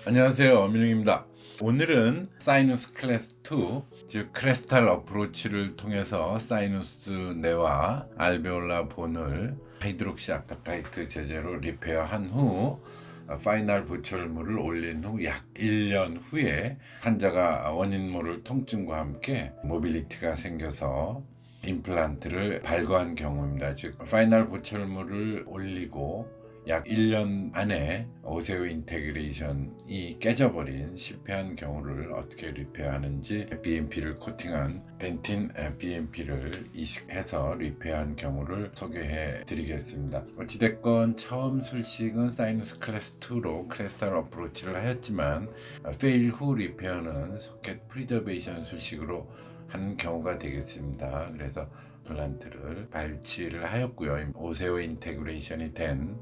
안녕하세요, 민웅입니다. 오늘은 사이누스 클래스 2, 즉 크레스탈 어프로치를 통해서 사이누스 뇌와 알베올라 본을 하이드록시 아파타이트 제제로 리페어한 후 파이널 보철물을 올린 후 약 1년 후에 환자가 원인 모를 통증과 함께 모빌리티가 생겨서 임플란트를 발거한 경우입니다. 즉 파이널 보철물을 올리고 약 1년 안에 오세오 인테그레이션이 깨져버린 실패한 경우를 어떻게 리페어하는지, BMP를 코팅한 덴틴 BMP를 이식해서 리페어한 경우를 소개해 드리겠습니다. 어찌됐건 처음 술식은 사이누스 클래스 2로 크레스탈 어프로치를 하였지만 페일 후 리페어는 소켓 프리저베이션 술식으로 하는 경우가 되겠습니다. 그래서 임플란트를 발치를 하였고요. 오세오 인테그레이션이 된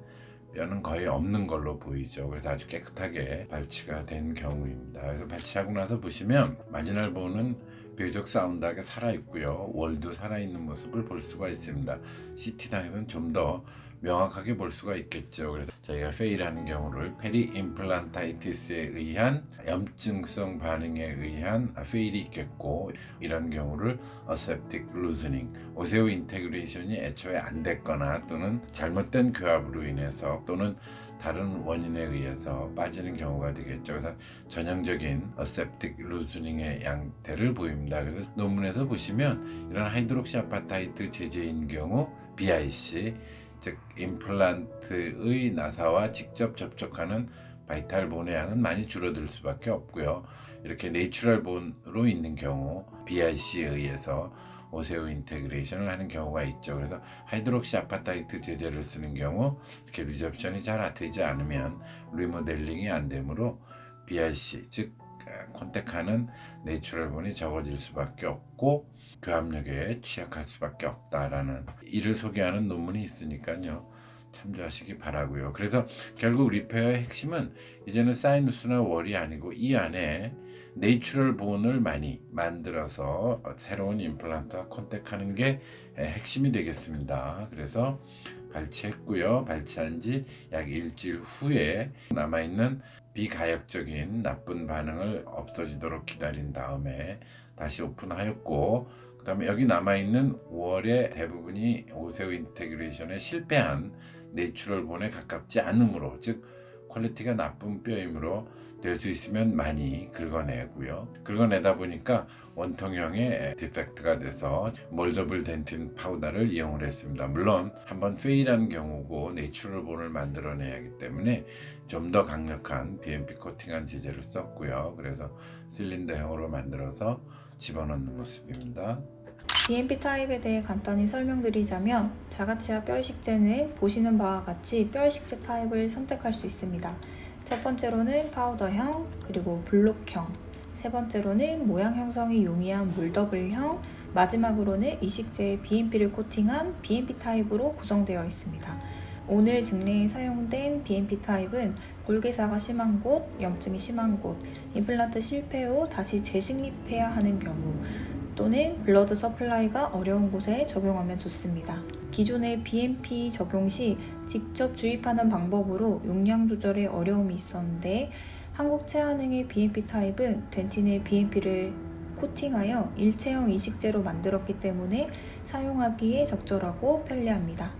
뼈는 거의 없는 걸로 보이죠. 그래서 아주 깨끗하게 발치가 된 경우입니다. 그래서 발치하고 나서 보시면 마지널 본은 비교적 사운드하게 살아있고요. 월도 살아있는 모습을 볼 수가 있습니다. CT상에서는 좀 더 명확하게 볼 수가 있겠죠. 그래서 저희가 페일하는 경우를 페리 임플란타이티스에 의한 염증성 반응에 의한 페일이 있겠고, 이런 경우를 어셉틱 루즈닝, 오세오 인테그레이션이 애초에 안 됐거나 또는 잘못된 교합으로 인해서 또는 다른 원인에 의해서 빠지는 경우가 되겠죠. 그래서 전형적인 어셉틱 루즈닝의 양태를 보입니다. 그래서 논문에서 보시면 이런 하이드록시 아파타이트 제제인 경우 BIC, 즉 임플란트의 나사와 직접 접촉하는 바이탈 본의 양은 많이 줄어들 수밖에 없고요. 이렇게 내추럴 본으로 있는 경우 BIC에 의해서 오세오 인테그레이션을 하는 경우가 있죠. 그래서 하이드록시 아파타이트 제제를 쓰는 경우 이렇게 리접션이 잘 되지 않으면 리모델링이 안 되므로 BIC, 즉 콘택하는 내추럴 본이 적어질 수밖에 없고 교합력에 취약할 수밖에 없다라는 이를 소개하는 논문이 있으니까요. 참조하시기 바라고요. 그래서 결국 리페어의 핵심은 이제는 사이누스나 월이 아니고 이 안에 내추럴 본을 많이 만들어서 새로운 임플란트와 컨택하는 게 핵심이 되겠습니다. 그래서 발치했고요. 발치한 지 약 일주일 후에 남아있는 비가역적인 나쁜 반응을 없어지도록 기다린 다음에 다시 오픈하였고, 그 다음에 여기 남아있는 월의 대부분이 오세오 인테그레이션에 실패한 내추럴 본에 가깝지 않으므로, 즉 퀄리티가 나쁜 뼈이므로 될 수 있으면 많이 긁어내고요. 긁어내다 보니까 원통형의 디펙트가 돼서 몰더블 덴틴 파우더를 이용을 했습니다. 물론 한번 페일한 경우고 내추럴 본을 만들어내야 하기 때문에 좀 더 강력한 BMP 코팅한 제제를 썼고요. 그래서 실린더형으로 만들어서 집어넣는 모습입니다. BMP 타입에 대해 간단히 설명드리자면, 자가치아 뼈이식제는 보시는 바와 같이 뼈이식제 타입을 선택할 수 있습니다. 첫 번째로는 파우더형, 그리고 블록형, 세 번째로는 모양 형성이 용이한 몰더블형, 마지막으로는 이식제에 BMP를 코팅한 BMP 타입으로 구성되어 있습니다. 오늘 증례에 사용된 BMP 타입은 골개사가 심한 곳, 염증이 심한 곳, 임플란트 실패 후 다시 재식립해야 하는 경우, 또는 블러드 서플라이가 어려운 곳에 적용하면 좋습니다. 기존의 BMP 적용 시 직접 주입하는 방법으로 용량 조절에 어려움이 있었는데, 한국 체한행의 BMP 타입은 덴틴의 BMP를 코팅하여 일체형 이식제로 만들었기 때문에 사용하기에 적절하고 편리합니다.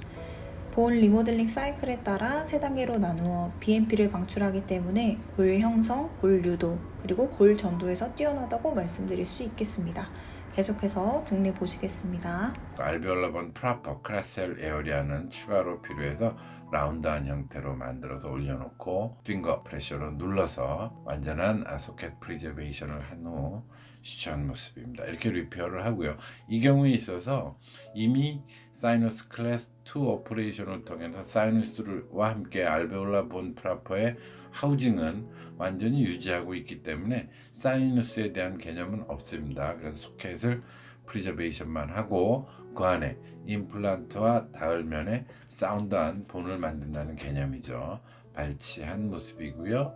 본 리모델링 사이클에 따라 3단계로 나누어 BMP를 방출하기 때문에 골 형성, 골 유도, 그리고 골 전도에서 뛰어나다고 말씀드릴 수 있겠습니다. 계속해서 증례 보시겠습니다. 알베올라 본 프라퍼 크라셀 에어리아는 추가로 필요해서 라운드한 형태로 만들어서 올려놓고 핑거 프레셔로 눌러서 완전한 소켓 프리저베이션을 한 후 시추한 모습입니다. 이렇게 리페어를 하고요. 이 경우에 있어서 이미 사이누스 클래스 2 오퍼레이션을 통해서 사이누스와 함께 알베올라 본 프라퍼의 하우징은 완전히 유지하고 있기 때문에 사이누스에 대한 개념은 없습니다. 그래서 소켓을 프리저베이션만 하고 그 안에 임플란트와 닿을면에 사운드한 본을 만든다는 개념이죠. 발치한 모습이고요.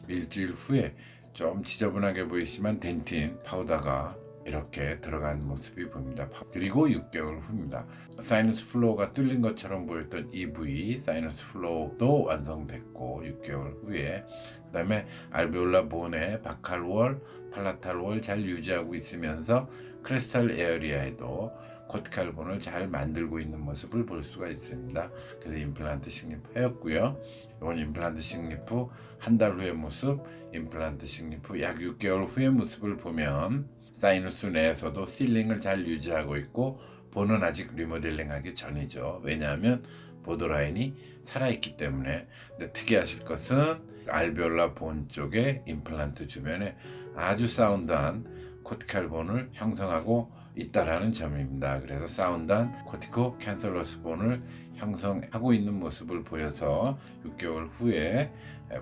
일주일 후에 좀 지저분하게 보이지만 덴틴 파우더가 이렇게 들어간 모습이 보입니다. 그리고 6개월 후입니다. 사이너스 플로우가 뚫린 것처럼 보였던 이 부위 사이너스 플로우도 완성됐고 6개월 후에 그 다음에 알베올라 본의 바칼월, 팔라탈월 잘 유지하고 있으면서 크레스탈 에어리아에도 코티칼 본을 잘 만들고 있는 모습을 볼 수가 있습니다. 그래서 임플란트 식립하였고요. 이번 임플란트 식립 후 한 달 후의 모습, 임플란트 식립 후 약 6개월 후의 모습을 보면 사이누스 내에서도 실링을 잘 유지하고 있고 본은 아직 리모델링하기 전이죠. 왜냐하면 보더라인이 살아있기 때문에. 근데 특이하실 것은 알베올라 본 쪽에 임플란트 주변에 아주 사운드한 코티칼 본을 형성하고 있다라는 점입니다. 그래서 사운드한 코티코 캔서러스 본을 형성하고 있는 모습을 보여서 6개월 후에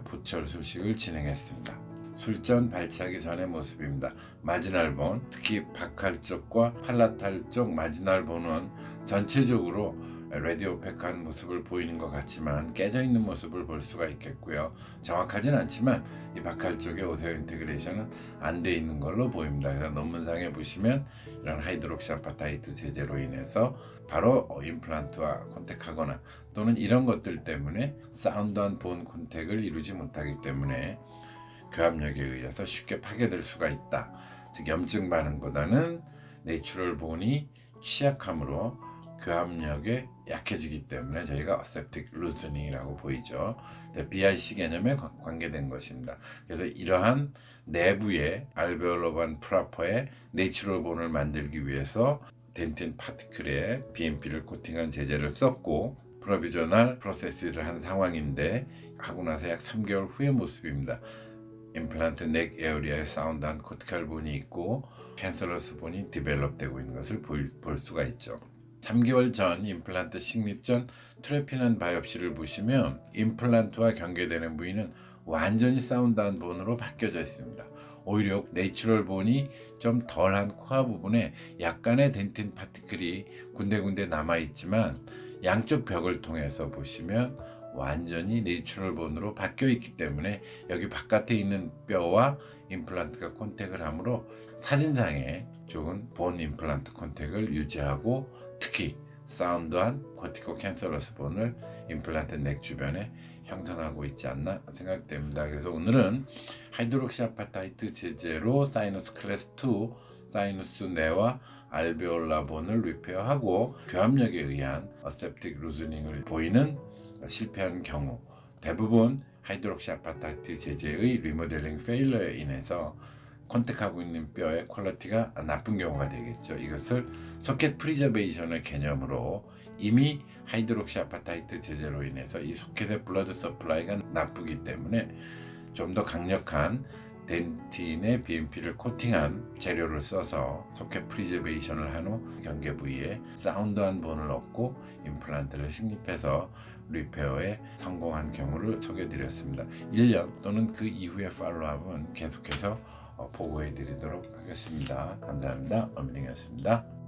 보철 수식을 진행했습니다. 술전 발치하기 전의 모습입니다. 마지날 본, 특히 바칼 쪽과 팔라탈 쪽 마지날 본은 전체적으로 레디오펙한 모습을 보이는 것 같지만 깨져 있는 모습을 볼 수가 있겠고요. 정확하진 않지만 이 바칼 쪽의 오세오 인테그레이션은 안 돼 있는 걸로 보입니다. 그래서 논문상에 보시면 이런 하이드록시아파타이트 제제로 인해서 바로 임플란트와 컨택하거나 또는 이런 것들 때문에 사운드한 본 컨택을 이루지 못하기 때문에 교합력에 의해서 쉽게 파괴될 수가 있다. 즉 염증 반응보다는 내추럴 본이 취약함으로 교합력에 약해지기 때문에 저희가 어셉틱 루즈닝이라고 보이죠. BIC 개념에 관계된 것입니다. 그래서 이러한 내부의 알베올로반 프라퍼의 내추럴 본을 만들기 위해서 덴틴 파티클에 BMP를 코팅한 제제를 썼고 프로비저널 프로세스를 한 상황인데 하고 나서 약 3개월 후의 모습입니다. 임플란트 넥 에어리아에 사운드한 코티칼 본이 있고 캔서러스 본이 디벨롭되고 있는 것을 볼 수가 있죠. 3개월 전 임플란트 식립 전 트레피난 바이옵시를 보시면 임플란트와 경계되는 부위는 완전히 사운드한 본으로 바뀌어져 있습니다. 오히려 내추럴 본이 좀 덜한 코아 부분에 약간의 덴틴 파티클이 군데군데 남아있지만 양쪽 벽을 통해서 보시면 완전히 내추럴 본으로 바뀌어 있기 때문에 여기 바깥에 있는 뼈와 임플란트가 컨택을 하므로 사진상에 좋은 본 임플란트 컨택을 유지하고 특히 사운드한 코티코 캔서러스 본을 임플란트 넥 주변에 형성하고 있지 않나 생각됩니다. 그래서 오늘은 하이드록시아파타이트 제제로 사이너스 클래스 2 사이누스 내와 알베올라 본을 리페어하고 교합력에 의한 어셉틱 루즈닝을 보이는 실패한 경우 대부분 하이드록시아파타이트 제제의 리모델링 페일러에 인해서 컨택하고 있는 뼈의 퀄리티가 나쁜 경우가 되겠죠. 이것을 소켓 프리저베이션의 개념으로 이미 하이드록시아파타이트 제제로 인해서 이 소켓의 블러드 서플라이가 나쁘기 때문에 좀 더 강력한 덴틴의 BMP를 코팅한 재료를 써서 소켓 프리저베이션을 한 후 경계 부위에 사운드한 본을 얻고 임플란트를 식립해서 리페어에 성공한 경우를 소개해드렸습니다. 1년 또는 그 이후의 팔로우업은 계속해서 보고해드리도록 하겠습니다. 감사합니다. 엄민영이었습니다.